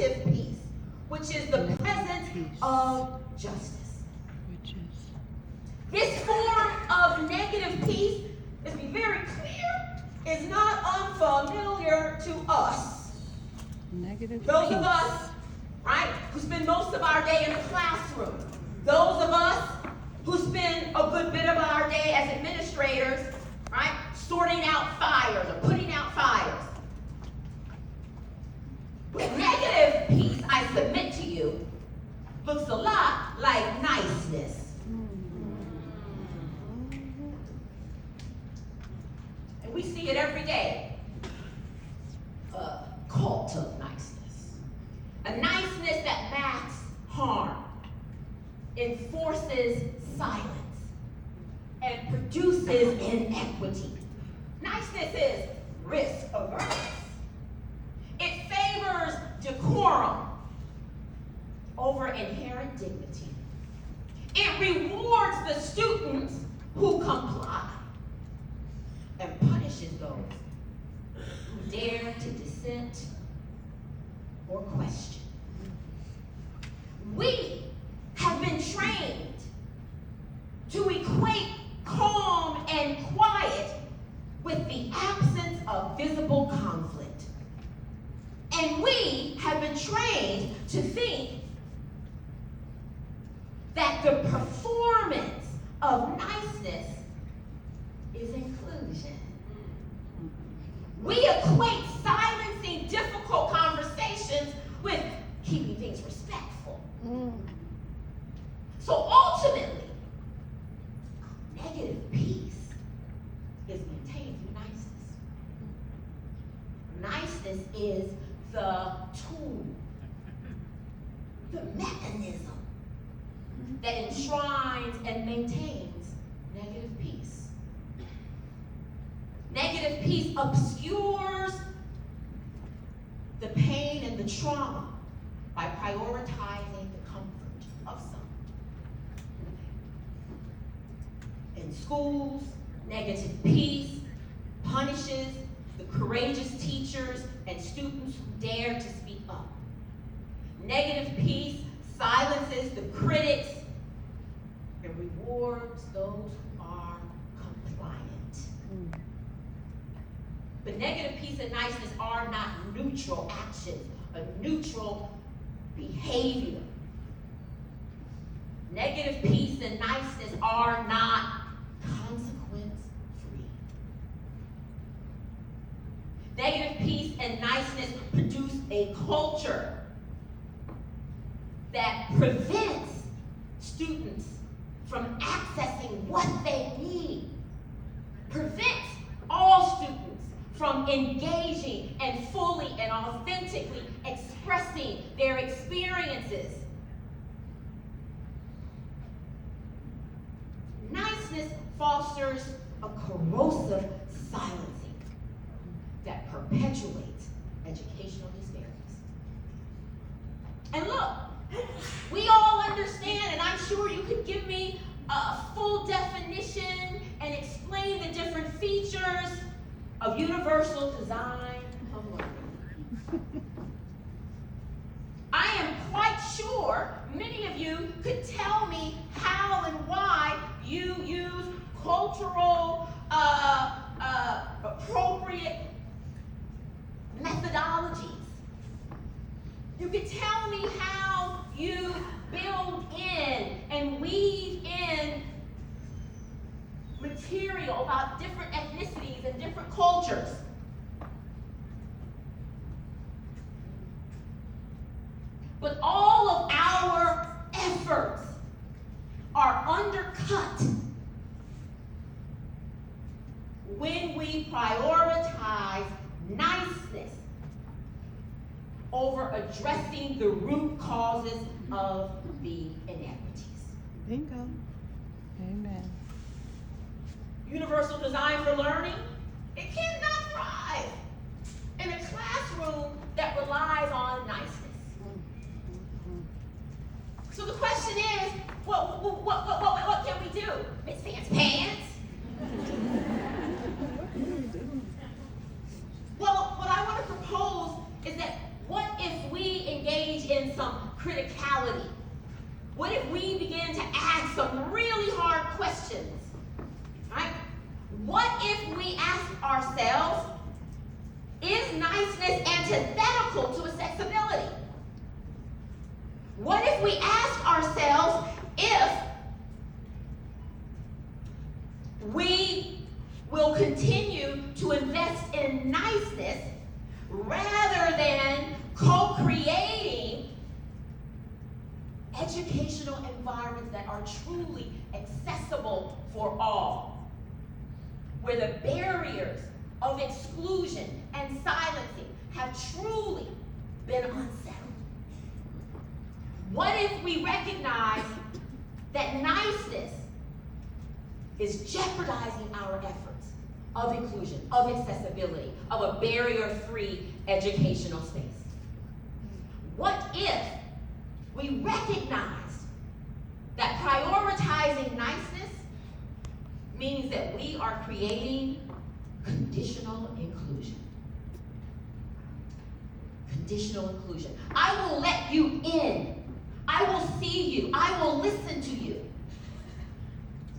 positive peace, which is the presence of justice. This form of negative peace, let's be very clear, is not unfamiliar to us. Negative Those peace. of us, right, who spend most of our day in the classroom. Those of us who spend a good bit of our day as administrators, right, sorting out fires or putting out fires. But negative peace, I submit to you, looks a lot like niceness. And we see it every day. A cult of niceness. A niceness that masks harm, enforces silence, and produces inequity. Niceness is risk averse. It favors decorum over inherent dignity. It rewards the students who comply and punishes those who dare to dissent or question. We have been trained to equate calm and quiet with the absence of visible conflict. And we have been trained to think that the performance of niceness is inclusion. We equate silencing difficult conversations with keeping things respectful. So ultimately, negative peace is maintained through niceness. Niceness is the tool, the mechanism that enshrines and maintains negative peace. Negative peace obscures the pain and the trauma by prioritizing the comfort of some. In schools, negative peace punishes the courageous teachers and students who dare to speak up. Negative peace silences the critics and rewards those who are compliant. But negative peace and niceness are not neutral actions, a neutral behavior. Negative peace and niceness are not consequence-free. Negative peace and niceness produce a culture that prevents students from accessing what they need, prevents all students from engaging and fully and authentically expressing their experiences. Niceness fosters a corrosive silencing that perpetuates educational disparities. And look, we all understand, and I'm sure you could give me a full definition and explain the different features of universal design of learning. I am quite sure many of you could tell me how and why you use cultural, appropriate methodologies. You could tell me how you build in and weave in material about different ethnicities and different cultures. But all of our efforts are undercut when we prioritize niceness over addressing the root causes of the inequities. Bingo. Amen. Universal design for learning, it cannot thrive in a classroom that relies on niceness. So the question is, what can we do? Miss Pants Pants? Well, what I want to propose is that what if we engage in some criticality? What if we begin to ask some really hard questions? Right? What if we ask ourselves, is niceness antithetical to accessibility? What if we ask ourselves if we will continue to invest in niceness rather than co-creating educational environments that are truly accessible for all, where the barriers of exclusion and silencing have truly been unsettled? What if we recognize that niceness is jeopardizing our efforts of inclusion, of accessibility, of a barrier-free educational space? What if we recognize that prioritizing niceness means that we are creating conditional inclusion? Conditional inclusion. I will let you in. I will see you. I will listen to you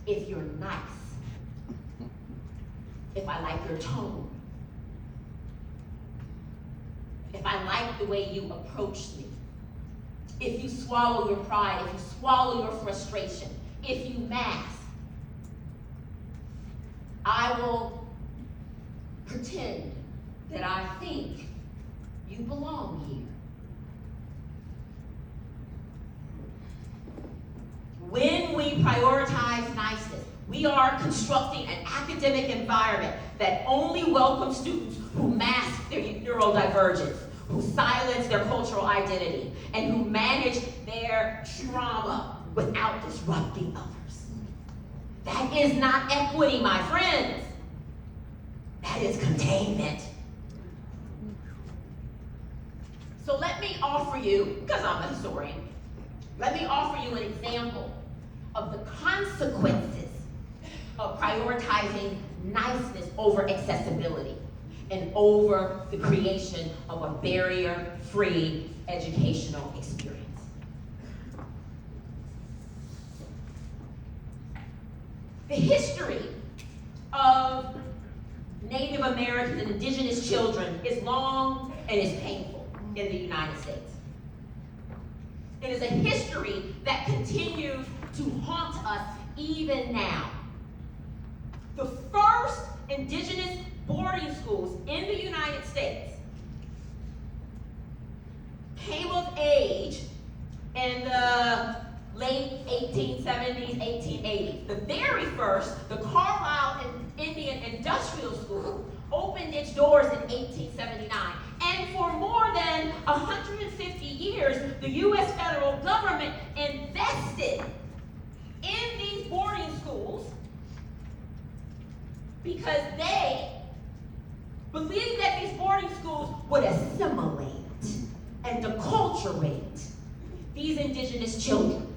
if you're nice. If I like your tone. If I like the way you approach me. If you swallow your pride, if you swallow your frustration, if you mask, I will pretend that I think you belong here. When we prioritize niceness, we are constructing an academic environment that only welcomes students who mask their neurodivergence, who silence their cultural identity, and who manage their trauma without disrupting others. That is not equity, my friends. That is containment. So let me offer you, because I'm a historian, let me offer you an example of the consequences of prioritizing niceness over accessibility and over the creation of a barrier-free educational experience. The history of Native Americans and indigenous children is long and is painful in the United States. It is a history that continues to haunt us even now. The first indigenous boarding schools in the United States came of age in the late 1870s, 1880s. The very first, the Carlisle Indian Industrial School, opened its doors in 1879. And for more than 150 years, the U.S. federal government invested in these boarding schools because they believed that these boarding schools would assimilate and acculturate these indigenous children.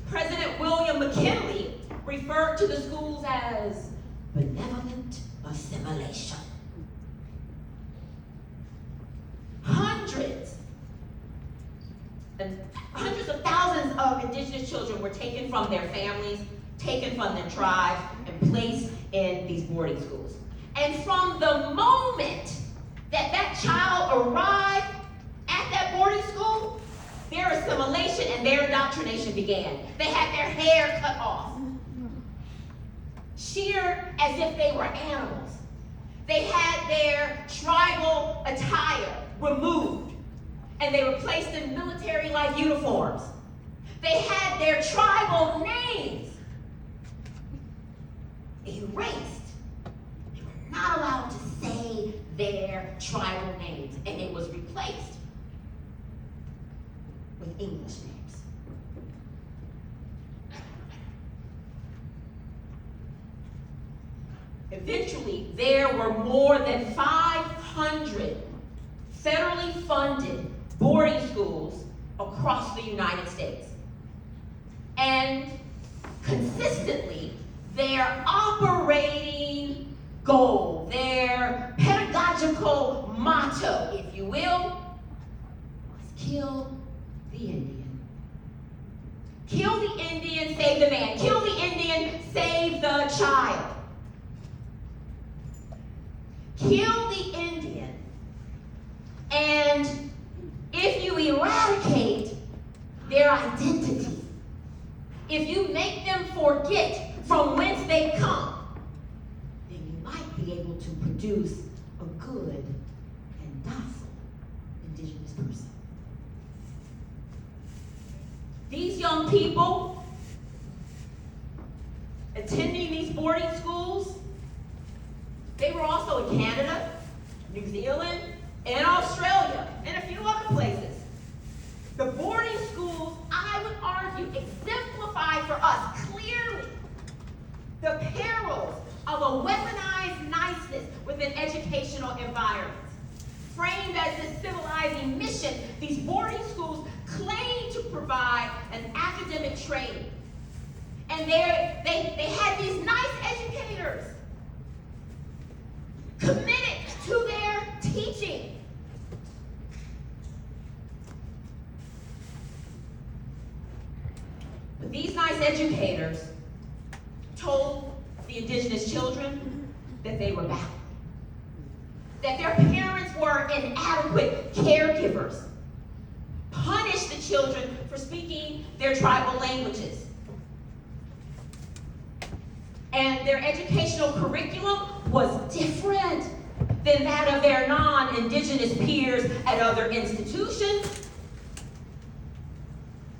President William McKinley referred to the schools as benevolent assimilation. Hundreds of thousands of indigenous children were taken from their families, taken from their tribes, and placed in these boarding schools. And from the moment that that child arrived at that boarding school, their assimilation and their indoctrination began. They had their hair cut off, sheared as if they were animals. They had their tribal attire removed, and they were placed in military-like uniforms. They had their tribal names erased. They were not allowed to say their tribal names, and it was replaced with English names. Eventually, there were more than 500 federally funded boarding schools across the United States. And consistently, their operating goal, their pedagogical motto, if you will, kill the Indian. Kill the Indian, save the man. Kill the Indian, save the child. Kill the Indian, and if you eradicate their identity, if you make them forget from whence they come, then you might be able to produce a good and docile indigenous person. These young people attending these boarding schools, they were also in Canada, New Zealand, and Australia, and a few other places. The boarding schools, I would argue, exemplify for us clearly the perils of a weaponized niceness within educational environments. Framed as this civilizing mission, these boarding schools claim to provide an academic training. And they had these nice educators committed to their teaching. But these nice educators told the indigenous children that they were backward, that their parents were inadequate caregivers, punished the children for speaking their tribal languages. And their educational curriculum was different than that of their non-indigenous peers at other institutions.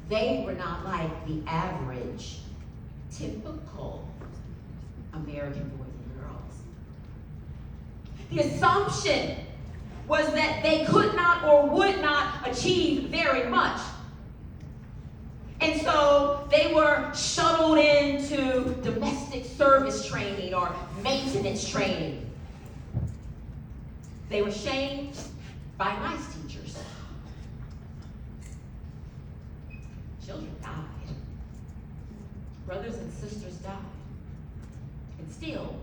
They were not like the average, typical American boys and girls. The assumption was that they could not or would not achieve very much. And so they were shuttled into domestic service training or maintenance training. They were shamed by nice teachers. Children died. Brothers and sisters died. And still,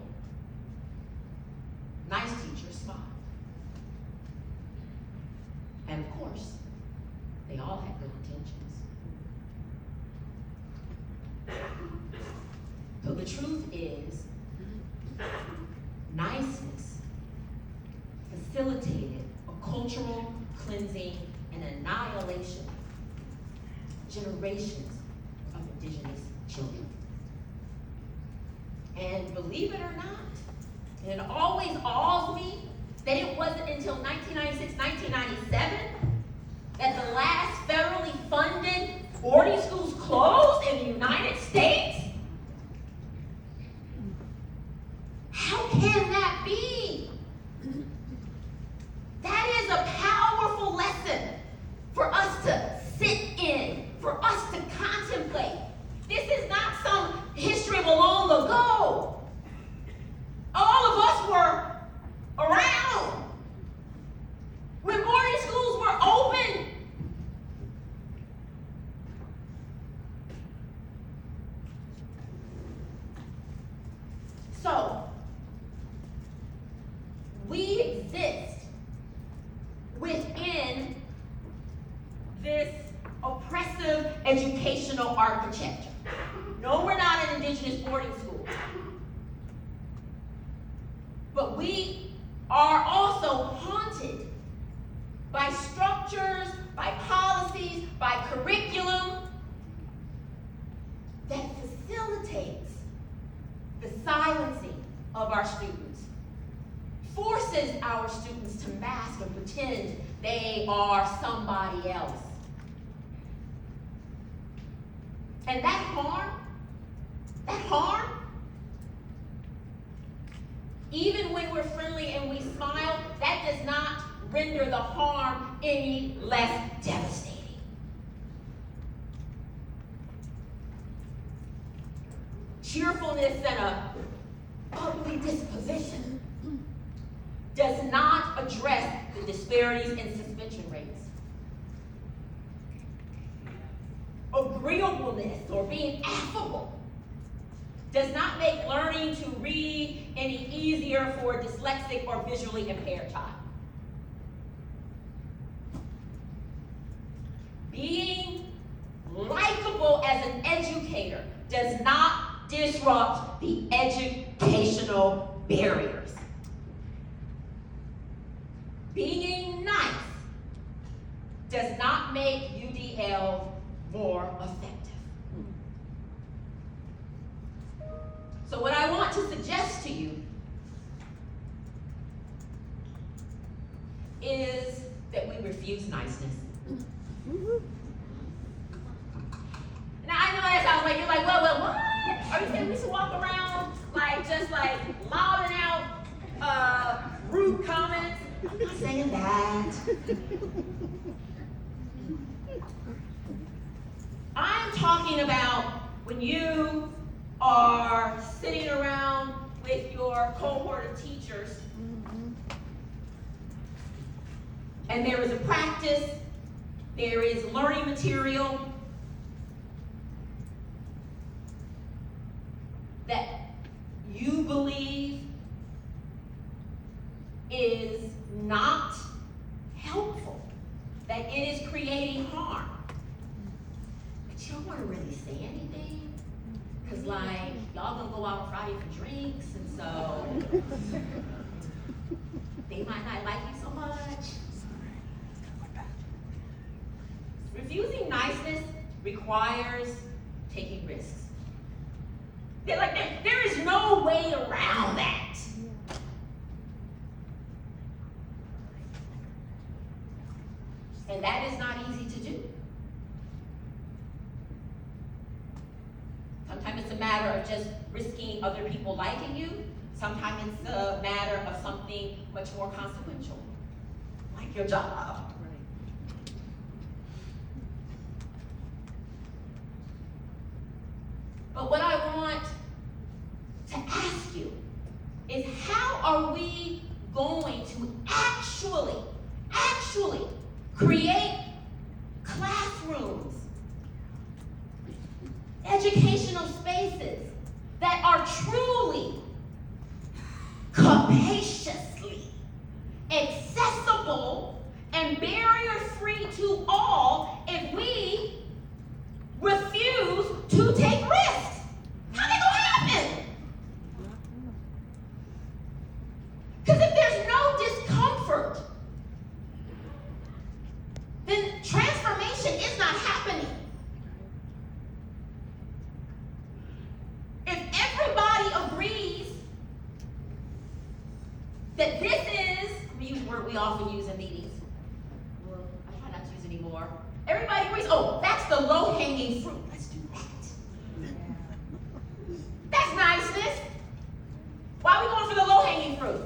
nice teachers smiled. And of course, they all had good intentions. But the truth is, niceness facilitated a cultural cleansing and annihilation of generations of indigenous children. And believe it or not, and it always awes me that it wasn't until 1996, 1997 that the last federally funded boarding schools closed in the United States. How can that be? That is a powerful lesson for us to sit in, for us to contemplate. This is not some history of a long ago. All of us were around when boarding schools were open. So, we exist within this oppressive educational architecture. No, we're not an indigenous boarding school. But we are also haunted by structures, by policies, by curriculum that facilitates the silencing of our students, forces our students to mask and pretend they are somebody else. And that harm, even when we're friendly and we smile, that does not render the harm any less devastating. Cheerfulness and a bubbly disposition does not address the disparities in suspension rates. Agreeableness or being affable does not make learning to read any easier for a dyslexic or visually impaired child. being likable as an educator does not disrupt the educational barriers. Being nice does not make UDL more effective. So what I want to suggest to you is that we refuse niceness. Now I know that sounds like, you're like, well, what? Are you saying we should walk around just louding out rude comments? I'm not saying that. I'm talking about when you are sitting around with your cohort of teachers and there is a practice, there is learning material that you believe is not helpful, that it is creating harm. But you don't want to really say anything, because y'all gonna go out on Friday for drinks, and so they might not like you so much. Refusing niceness requires taking risks. There is no way around that. And that is not easy to do. Sometimes it's a matter of just risking other people liking you. Sometimes it's a matter of something much more consequential, like your job. But what I want to ask you is, how are we going to actually create classrooms, educational spaces that are truly, capaciously accessible and barrier-free to all if we refuse to take risks? How's that gonna happen? Because if there's no discomfort, then transformation is not happening. If everybody agrees that this is, I'm gonna use a word we often use in meetings, well, I try not to use it anymore. Everybody agrees, oh, that's the low-hanging fruit. Let's do that. That's niceness. Why are we going for the low-hanging fruit?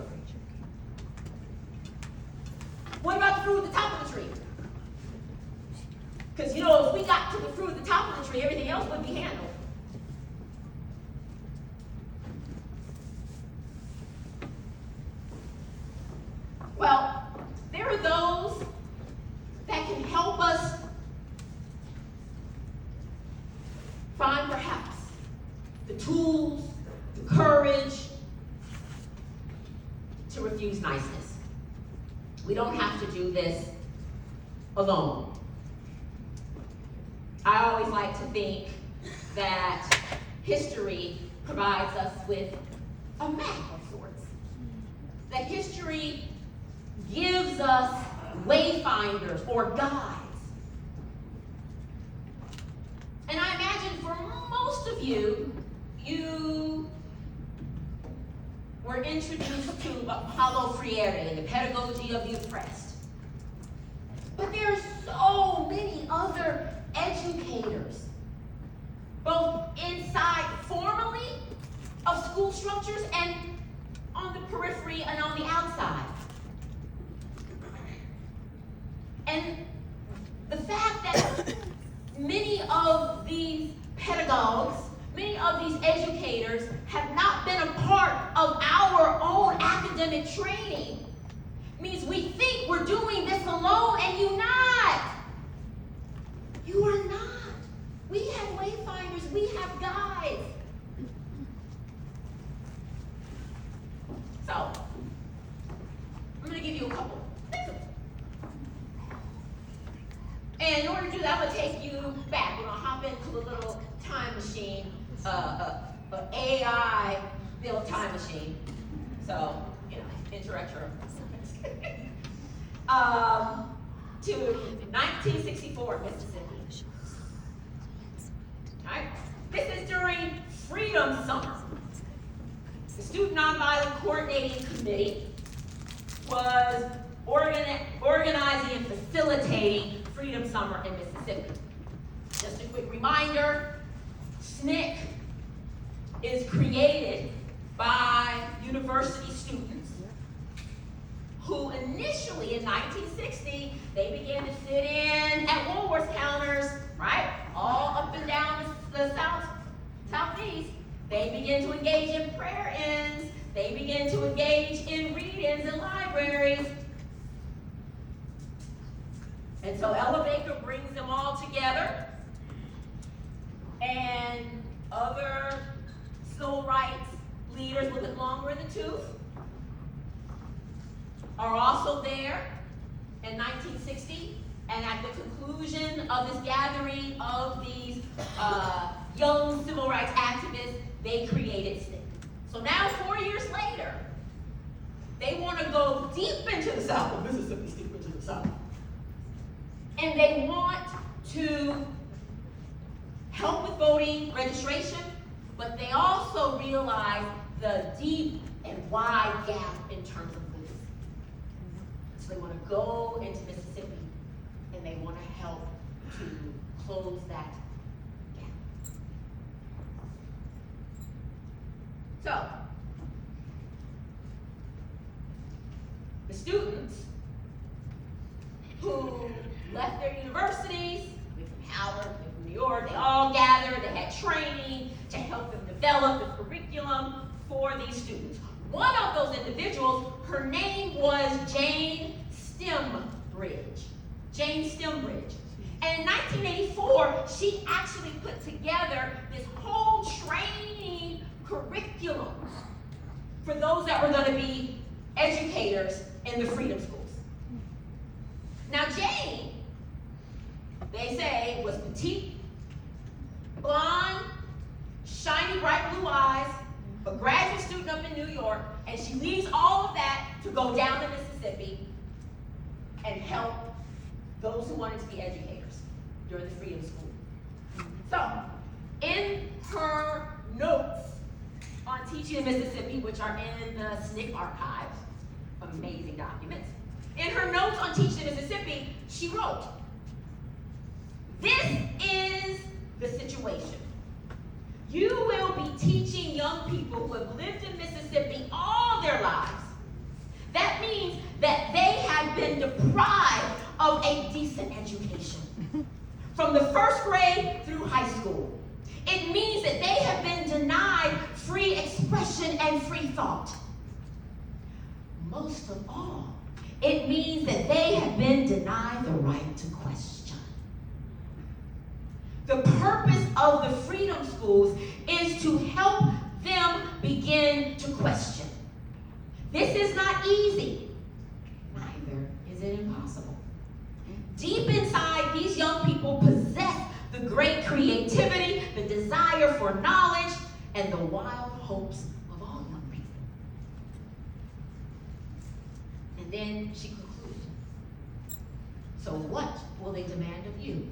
What about the fruit at the top of the tree? Because, if we got to the fruit at the top of the tree, everything else would be handled. Well, there are those that can help us find perhaps the tools, the courage to refuse niceness. We don't have to do this alone. I always like to think that history provides us with a map of sorts. That history gives us wayfinders or guides. And I imagine for most of you, you were introduced to Paulo Freire and the pedagogy of the oppressed. But there are so many other educators, both inside formally of school structures and on the periphery and on the outside. And the fact that many of these pedagogues, many of these educators have not been a part of our own academic training means we think we're doing this alone, and you're not. You are not. We have wayfinders, we have guides. So, I'm going to give you a couple. And in order to do that, I'm going to take you back. We're going to hop into a little time machine, an AI-built time machine. So, intellectual. To 1964, Mississippi. All right? This is during Freedom Summer. The Student Nonviolent Coordinating Committee was organizing and facilitating Freedom Summer in Mississippi. Just a quick reminder, SNCC is created by university students who initially in 1960, they began to sit in at Woolworth counters, right? All up and down the southeast. They began to engage in prayer ins. They began to engage in read-ins in libraries. And so Ella Baker brings them all together. And other civil rights leaders a little bit longer in the tooth are also there in 1960. And at the conclusion of this gathering of these young civil rights activists, they created SNCC. So now 4 years later, they want to go deep into the South of Mississippi, deep into the South. And they want to help with voting registration, but they also realize the deep and wide gap in terms of literacy. So they want to go into Mississippi and they want to help to close that gap. So, the students who left their universities, from Howard, from New York, they all gathered, they had training to help them develop the curriculum for these students. One of those individuals, her name was Jane Stembridge. Jane Stembridge. And in 1984, she actually put together this whole training curriculum for those that were going to be educators in the freedom schools. Now Jane, they say, was petite, blonde, shiny bright blue eyes, a graduate student up in New York, and she leaves all of that to go down to Mississippi and help those who wanted to be educators during the freedom school. So, in her notes on teaching in Mississippi, which are in the SNCC archives, amazing documents, in her notes on teaching in Mississippi, she wrote, "This is the situation. You will be teaching young people who have lived in Mississippi all their lives. That means that they have been deprived of a decent education from the first grade through high school. It means that they have been denied free expression and free thought. Most of all, it means that they have been denied the right to question. The purpose of the freedom schools is to help them begin to question. This is not easy. Neither is it impossible. Deep inside, these young people possess the great creativity, the desire for knowledge, and the wild hopes of all young people." And then she concludes, "So what will they demand of you?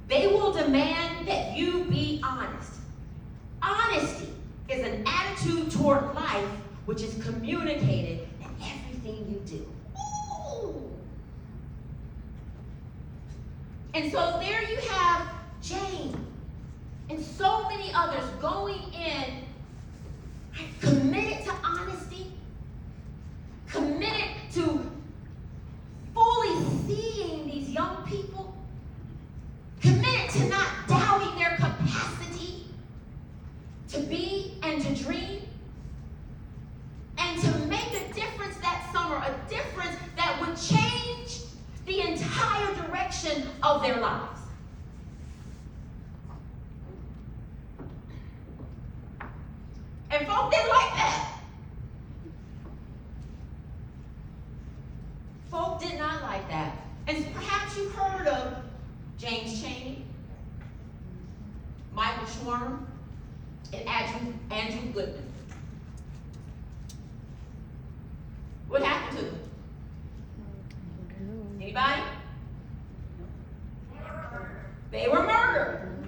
They will demand that you be honest. Honesty is an attitude toward life which is communicated in everything you do." Ooh. And so there you have Jane and so many others going in, committed to honesty, committed to fully seeing these young people, committed to not doubting their capacity to be and to dream, and to make a difference that summer, a difference that would change the entire direction of their lives. And folk didn't like that. Folk did not like that. And perhaps you've heard of James Chaney, Michael Schwerner, and Andrew Goodman. What happened to them? Anybody? They were murdered.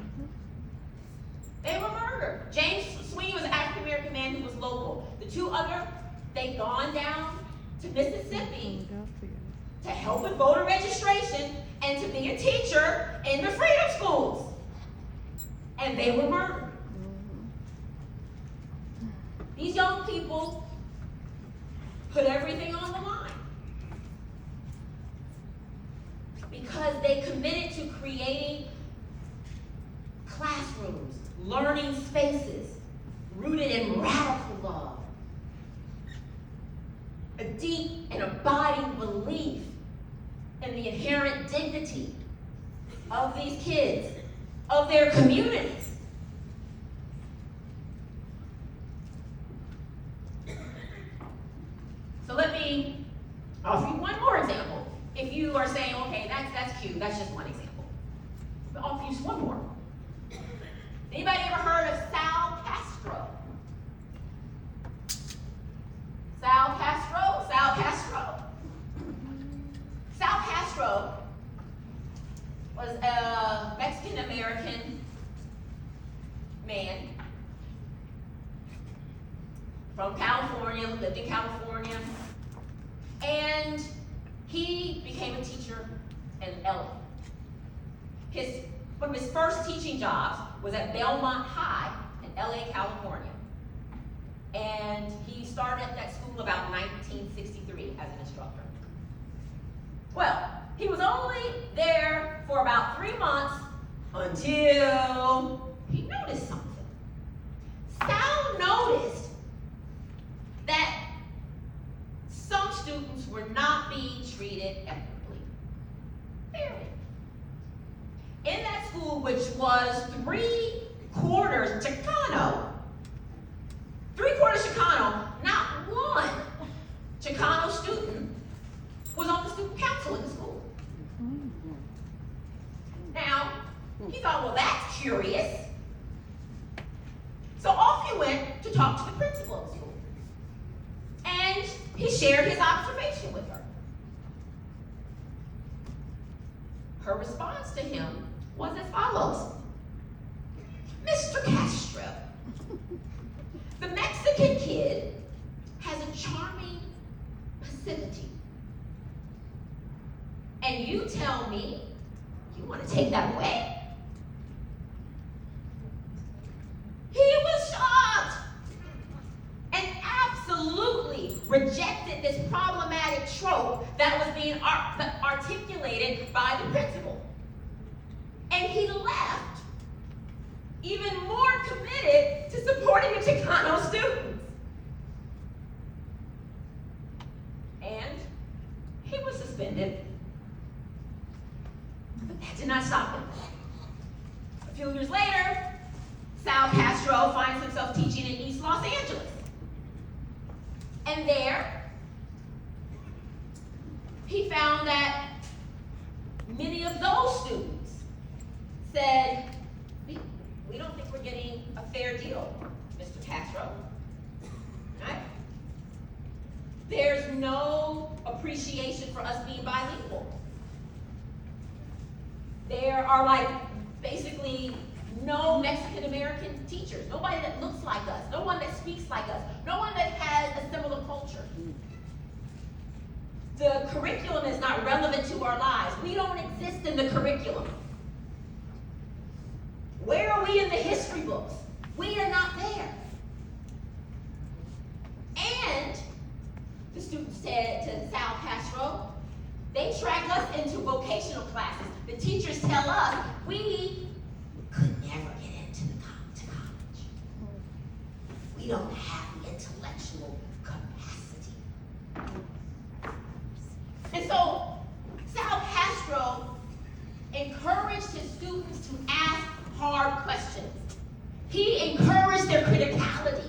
They were murdered. James Sweeney was an African American man who was local. The two other, they'd gone down to Mississippi to help with voter registration and to be a teacher in the freedom schools. And they were murdered. These young people put everything on the line because they committed to creating classrooms, learning spaces rooted in radical love, a deep and abiding belief in the inherent dignity of these kids, of their communities. So let me offer you one more example. If you are saying, okay, that's cute, that's just one example. I'll offer you just one more. Anybody ever heard of Sal Castro? Sal Castro? Sal Castro. Sal Castro was a Mexican-American man from California, lived in California, and he became a teacher in LA. One of his first teaching jobs was at Belmont High in LA, California. And he started at that school about 1963 as an instructor. Well, he was only there for about 3 months until he noticed something. Sal noticed that some students were not being treated equitably, fairly. In that school, which was 3/4 Chicano, not one Chicano student was on the student council in the school. Now, he thought, well, that's curious. So off he went to talk to the principal of the school. And he shared his observation with her. Her response to him was as follows. Mr. Castro, the Mexican kid has a charming passivity. And you tell me you want to take that away? He was shocked and absolutely rejected this problematic trope that was being articulated by the principal. And he left even more committed to supporting the Chicano students. And he was suspended. But that did not stop him. A few years later, Sal Castro finds himself teaching in East Los Angeles. And there, he found that many of those students said, we don't think we're getting a fair deal, Mr. Castro. Right? There's no appreciation for us being bilingual. There are basically no Mexican American teachers, nobody that looks like us, no one that speaks like us, no one that has a similar culture. The curriculum is not relevant to our lives. We don't exist in the curriculum. Where are we in the history books? We are not there. And the students said to Sal Castro, they track us into vocational classes. The teachers tell us we could never get into college. We don't have the intellectual capacity. And so Sal Castro encouraged his students to ask hard questions. He encouraged their criticality.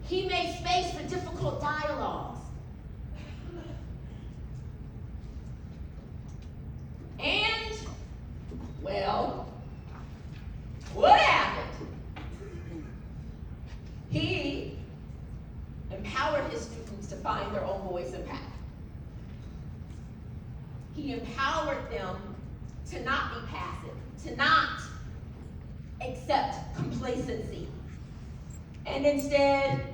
He made space for difficult dialogues. Well, what happened? He empowered his students to find their own voice and path. He empowered them to not be passive, to not accept complacency, and instead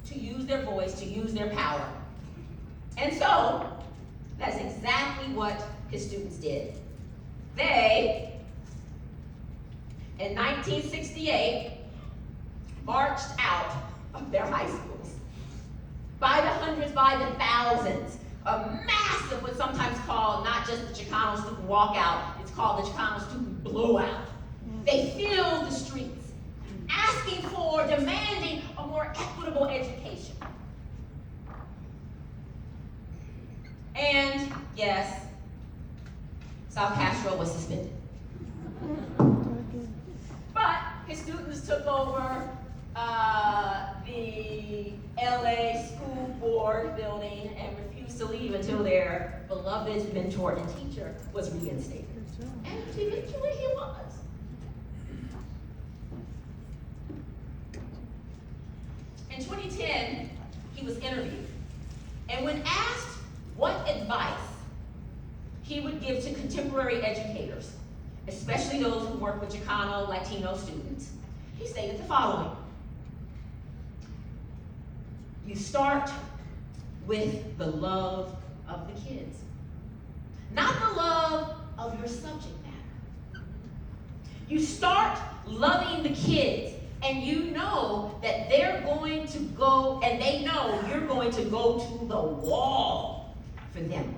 to use their voice, to use their power. And so, that's exactly what his students did. They, in 1968, marched out of their high schools. By the hundreds, by the thousands. A massive, what's sometimes called not just the Chicano student walkout, it's called the Chicano student blowout. They filled the streets, asking for, demanding a more equitable education. And yes, South Castro was suspended. But his students took over the LA school board building and refused to leave until their beloved mentor and teacher was reinstated. And eventually he was. In 2010, he was interviewed. And when asked what advice he would give to contemporary educators, especially those who work with Chicano, Latino students, he stated the following. You start with the love of the kids, not the love of your subject matter. You start loving the kids, and you know that they're going to go, and they know you're going to go to the wall for them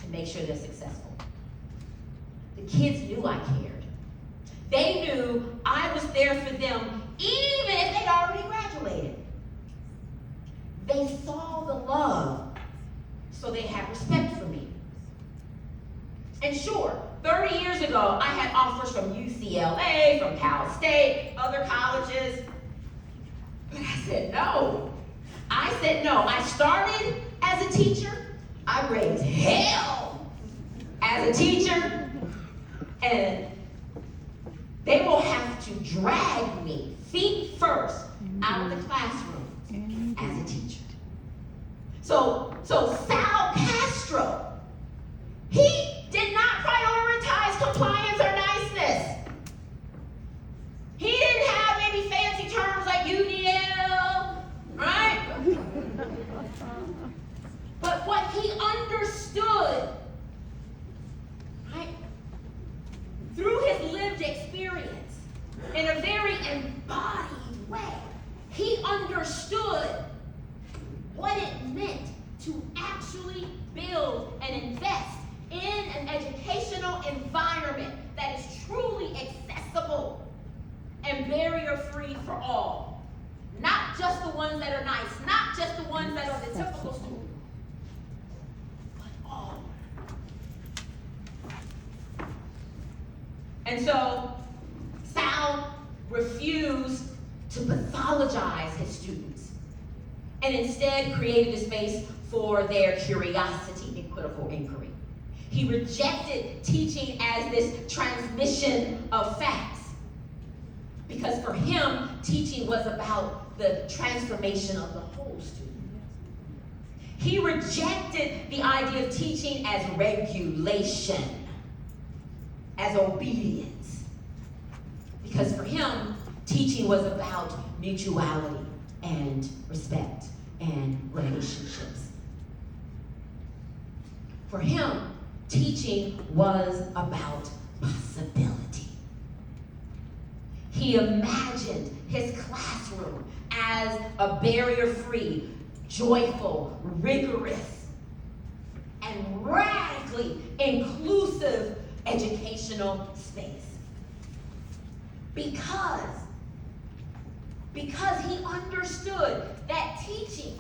to make sure they're successful. The kids knew I cared. They knew I was there for them, even if they'd already graduated. They saw the love, so they had respect for me. And sure, 30 years ago, I had offers from UCLA, from Cal State, other colleges. But I said no. I started as a teacher. I raised hell as a teacher. And they will have to drag me feet first out of the classroom as a teacher. So Sal Castro, he did not prioritize compliance or niceness. He didn't have any fancy terms like UDL, right? But what he understood, right, through his lived experience, in a very embodied way, he understood what it meant to actually build and invest in an educational environment that is truly accessible and barrier-free for all. Not just the ones that are nice, not just the ones that are the typical student, but all. And so, Sal refused to pathologize his students and instead created a space for their curiosity and critical inquiry. He rejected teaching as this transmission of facts because for him, teaching was about the transformation of the whole student. He rejected the idea of teaching as regulation, as obedience, because for him, teaching was about mutuality and respect and relationships. For him, teaching was about possibility. He imagined his classroom as a barrier-free, joyful, rigorous, and radically inclusive educational space. Because he understood that teaching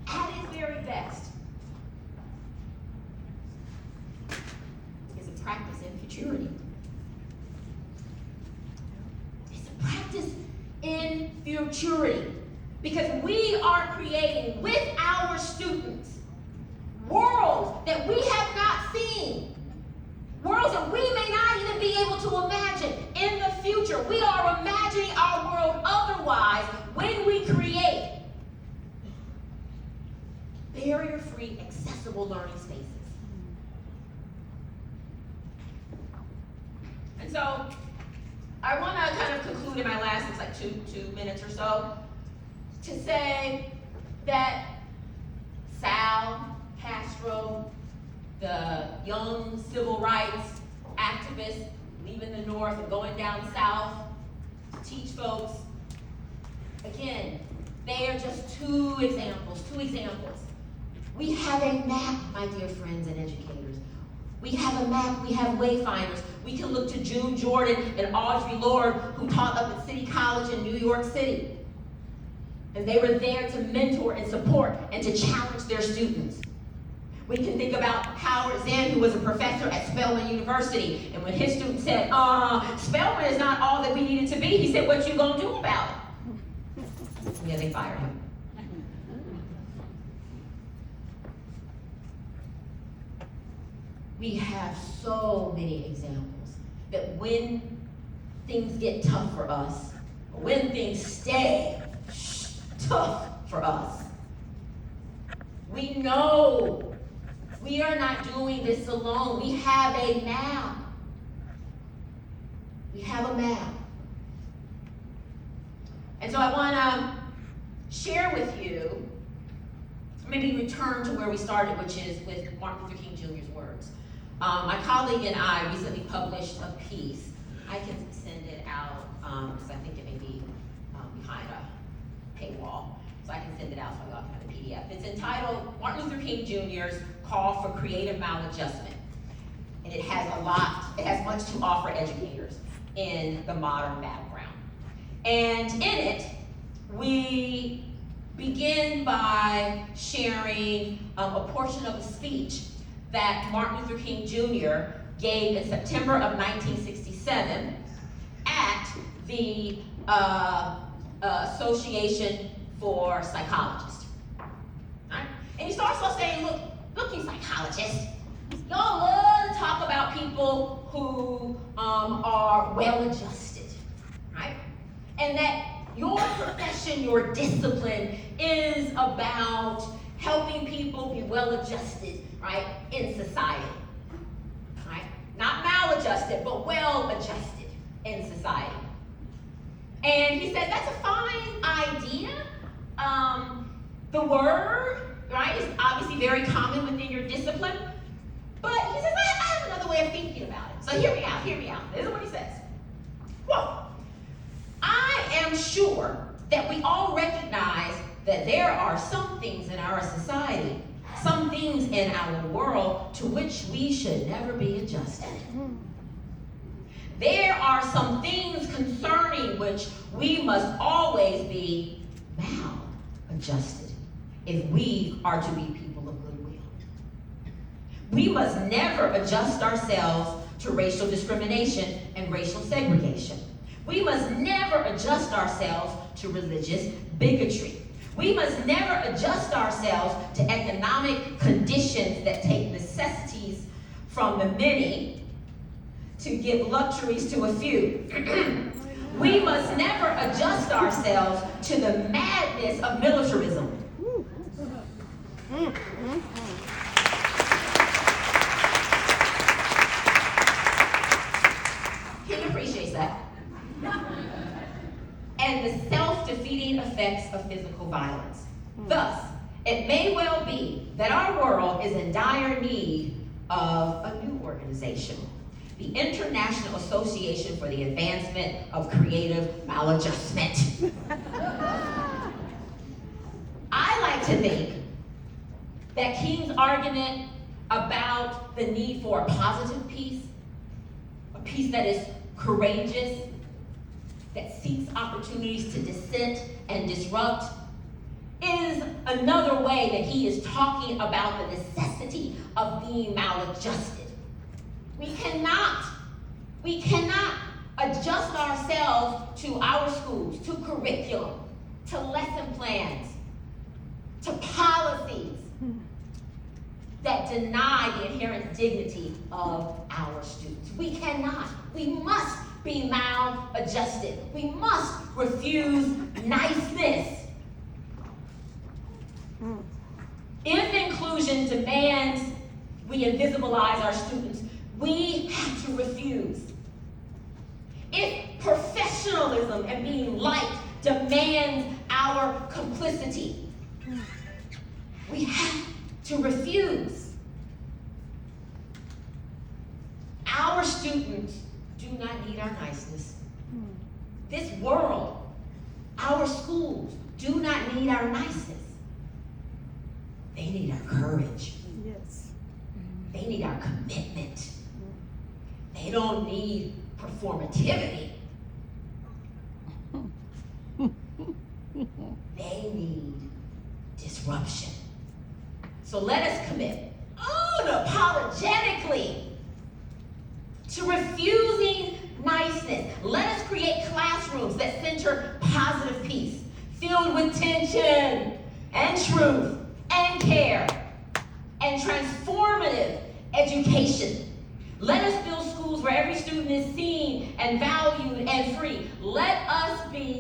at its very best is a practice in futurity. It's a practice in futurity because we are creating with our students worlds that we have not seen barrier-free, accessible learning spaces. And so, I want to kind of conclude in my last, it's like two minutes or so, to say that Sal Castro, the young civil rights activist leaving the North and going down South to teach folks, again, they are just two examples. We have a map, my dear friends and educators. We have a map, we have wayfinders. We can look to June Jordan and Audre Lorde, who taught up at City College in New York City. And they were there to mentor and support and to challenge their students. We can think about Howard Zinn, who was a professor at Spelman University. And when his students said, Spelman is not all that we need it to be, he said, what you gonna do about it? Yeah, they fired him. We have so many examples that when things get tough for us, or when things stay tough for us, we know we are not doing this alone. We have a map. We have a map. And so I want to share with you, maybe return to where we started, which is with Martin Luther King Jr.'s words. My colleague and I recently published a piece. I can send it out because I think it may be behind a paywall. So I can send it out so y'all can have the PDF. It's entitled Martin Luther King Jr.'s Call for Creative Maladjustment. And it has much to offer educators in the modern battleground. And in it, we begin by sharing a portion of a speech that Martin Luther King Jr. gave in September of 1967 at the Association for Psychologists. Right? And he starts off saying, look, you psychologists, y'all love to talk about people who are well-adjusted, right? And that your profession, your discipline is about helping people be well-adjusted, right, in society, right? Not maladjusted, but well-adjusted in society. And he said, that's a fine idea. The word, right, is obviously very common within your discipline. But he says, I have another way of thinking about it. So hear me out. This is what he says. Quote, I am sure that we all recognize that there are some things in our society, some things in our world to which we should never be adjusted. There are some things concerning which we must always be maladjusted if we are to be people of goodwill. We must never adjust ourselves to racial discrimination and racial segregation. We must never adjust ourselves to religious bigotry. We must never adjust ourselves to economic conditions that take necessities from the many to give luxuries to a few. We must never adjust ourselves to the madness of militarism. He appreciates that. And the self-defeating effects of physical violence. Thus, it may well be that our world is in dire need of a new organization, the International Association for the Advancement of Creative Maladjustment. I like to think that King's argument about the need for a positive peace, a peace that is courageous, that seeks opportunities to dissent and disrupt, is another way that he is talking about the necessity of being maladjusted. We cannot adjust ourselves to our schools, to curriculum, to lesson plans, to policies that deny the inherent dignity of our students. We cannot. We must be maladjusted. We must refuse niceness. If inclusion demands we invisibilize our students. We have to refuse. If professionalism and being liked demands our complicity, we have to refuse. Our students do not need our niceness. This world, our schools, do not need our niceness. They need our courage. Yes. They need our commitment. They don't need performativity. They need disruption. So let us commit unapologetically to refusing niceness. Let us create classrooms that center positive peace, filled with tension and truth and care and transformative education. Let us build schools where every student is seen and valued and free. Let us be